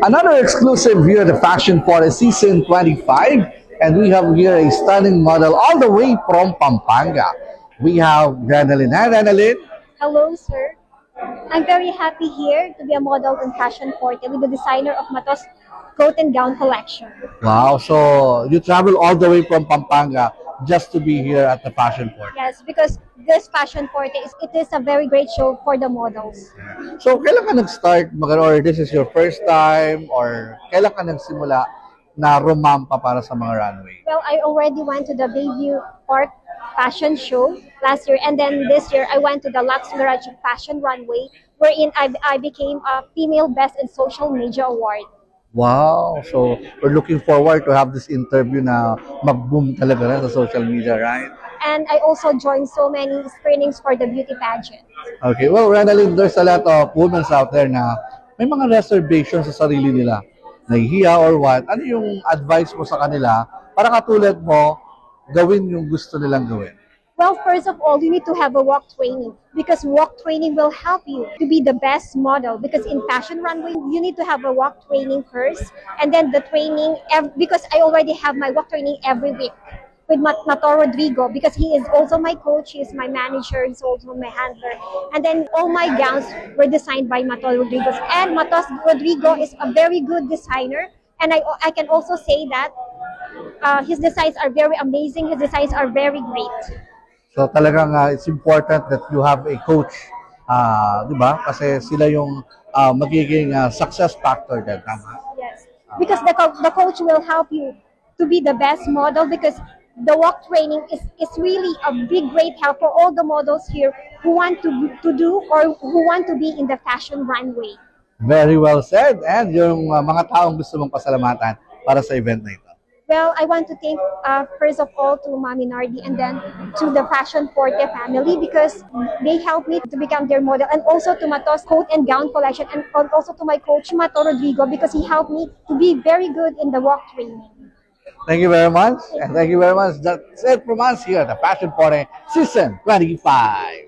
Another exclusive here at the Fashion Forte Season 25, and we have here a stunning model all the way from Pampanga. We have Renalyn. Hi, Renalyn. Hello, sir. I'm very happy here to be a model in Fashion Forte with the designer of Matos coat and gown collection. Wow, so you travel all the way from Pampanga just to be here at the Fashion Forte. Yes, because this Fashion Forte is a very great show for the models. So, kailan ka nag-start or this is your first time or kailan ka nagsimula na rumampa para sa mga runway? Well, I already went to the Bayview Park fashion show last year, and then this year I went to the Lux Garage Fashion Runway, wherein I became a female best in social media award. Wow! So, we're looking forward to have this interview na mag-boom talaga na sa social media, right? And I also joined so many screenings for the beauty pageant. Okay, well, Renalyn, there's a lot of women out there na may mga reservations sa sarili nila. Nahihiya or what? Ano yung advice mo sa kanila para katulad mo, gawin yung gusto nilang gawin? Well, first of all, you need to have a walk training because walk training will help you to be the best model. Because in fashion runway, you need to have a walk training first, and then the training, because I already have my walk training every week with Mato Rodrigo, because he is also my coach, he is my manager, he's also my handler. And then all my gowns were designed by Mato Rodrigo. And Mato Rodrigo is a very good designer, and I can also say that his designs are very amazing, his designs are very great. So talagang it's important that you have a coach, di ba? Kasi sila yung magiging success factor din, tama? Yes, because the coach will help you to be the best model, because the walk training is really a big great help for all the models here who want to do or who want to be in the fashion runway. Very well said. And yung mga taong gusto mong pasalamatan para sa event na ito. Well, I want to thank first of all to Mami Nardi, and then to the Fashion Forte family, because they helped me to become their model, and also to Matos coat and gown collection, and also to my coach Mato Rodrigo, because he helped me to be very good in the walk training. Thank you very much. And thank you very much. That's it from us here at the Fashion Forte Season 25.